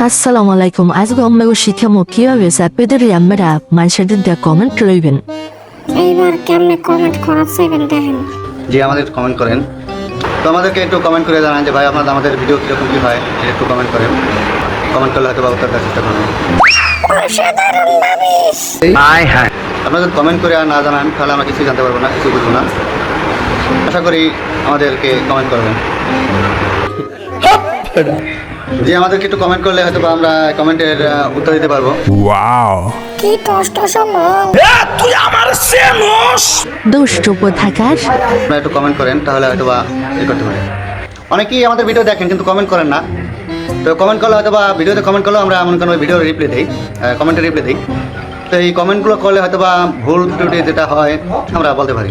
আসসালামু আলাইকুম। আজকে আমাকে শিখামো কিভাবে সাপেদের আমরা মানুষদের দিয়ে কমেন্ট রইবেন। এইবার কেমনে কমেন্ট করা চাইবেন দেখেন। যে আমাদের কমেন্ট করেন, তো আমাদেরকে একটু কমেন্ট করে জানান যে ভাই আপনাদের আমাদের ভিডিও কীরকম কী হয়, এটা একটু কমেন্ট করেন। কমেন্ট করলে হয়তো বা উত্তর দেওয়ার চেষ্টা করবেন। হ্যাঁ আপনাদের কমেন্ট করে আর না জানান তাহলে আমরা কিছুই জানতে পারবো না, কিছু বুঝবো না। আশা করি আমাদেরকে কমেন্ট করবেন। যে আমাদেরকে একটু কমেন্ট করলে হয়তো বা আমরা কমেন্টের উত্তর দিতে পারবো। কি কষ্ট সম্ভব দুষ্ট থাকার আপনারা একটু কমেন্ট করেন তাহলে হয়তো বা করতে পারেন। অনেকেই আমাদের ভিডিও দেখেন কিন্তু কমেন্ট করেন না। তো কমেন্ট করলে হয়তো বা ভিডিওতে কমেন্ট করলেও আমরা এমন কোনো ভিডিও রিপ্লাই দিই, কমেন্টে রিপ্লাই দিই। তো এই কমেন্টগুলো করলে হয়তো বা ভুল ত্রুটি যেটা হয় আমরা বলতে পারি,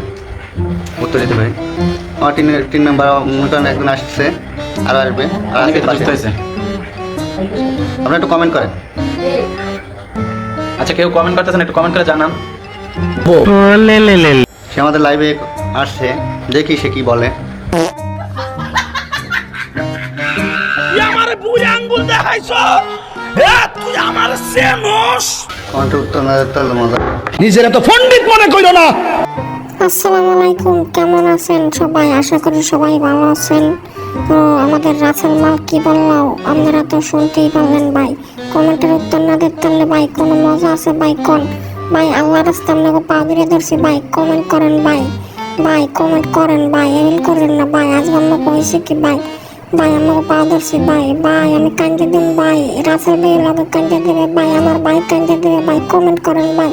উত্তর দিতে পারি। আমার টিম মেম্বার মনে করেন একজন আসছে, আরও আসবে, আর আজকে হয়েছে। আপনারা একটু কমেন্ট করেন। আচ্ছা, কেউ কমেন্ট করতেছেন, একটু কমেন্ট করে জানান। সে আমাদের লাইভে আসছে, দেখি সে কি বলে। কমেন্টের উত্তর না দিতে পারলে মজা। নিজেরা তো পণ্ডিত মনে কইরো না। আসসালামু আলাইকুম, কেমন আছেন সবাই? আশা করি সবাই ভালো আছেন। তো আমাদের রাসেল মাল কি বললাম আপনারা তো শুনতেই পারলেন ভাই। কমেন্টের উত্তর না দিতে পারলে ভাই কোনো মজা আছে ভাই? কোন ভাই আল্লাহ রাস্তা আপনাকে পা ধরে ধরছি ভাই, কমেন্ট করেন ভাই। ভাই কমেন্ট করেন ভাই, এমন করেন না ভাই। আজ আমরা কইছি কি ভাই, ভাই আমাকে পা ধরছি ভাই। ভাই আমি কান্দে দিন ভাই, রাসেল ভাই লাগে কান্দে দেবে ভাই, আমার ভাই কান্দে দেবে ভাই। কমেন্ট করেন ভাই,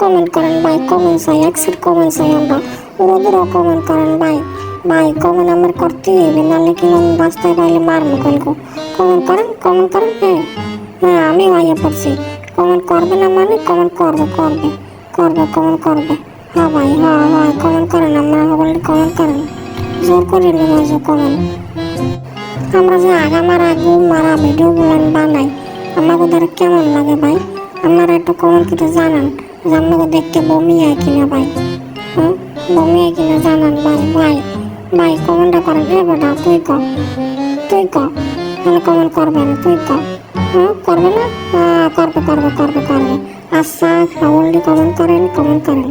কমেন্ট করেন ভাই। কমেন্ট চাই, একশো কমেন্ট চাই আমরা। ওদেরও কমেন্ট করেন ভাই। ভাই কমেন্ট আমার করতে হবে, নাহলে কি রাস্তায় পাইলে মারবো কলকো। কমেন্ট করেন, কমেন্ট করেন। হ্যাঁ হ্যাঁ, আমি ভাইয়া পড়ছি। কমেন্ট করবে না মানে কমেন্ট করবে, করবে করবে, কমেন্ট করবে। হ্যাঁ ভাই, হ্যাঁ হ্যাঁ, কমেন্ট করেন। আমরা বললে কমেন্ট করেন, জোর করে নেবো যে কমেন্ট। আমরা যে আগামারা ঘুম মারা ভিডিওগুলো বানাই, আমাকে ধরে কেমন লাগে ভাই? আপনারা একটু কমেন্ট করে জানান যে আপনাকে দেখতে বমি হয় কিনা ভাই। হ্যাঁ, বমি হয় কিনা জানান ভাই। ভাই ভাই কমেন্টটা করেন। হে বেটা তুই ক, তুই ক, তাহলে কমেন্ট করবে না, তুই ক। হ্যাঁ করবে না? করবে করবে করবে করবে। আচ্ছা, অলরেডি কমেন্ট করেন, কমেন্ট করেন।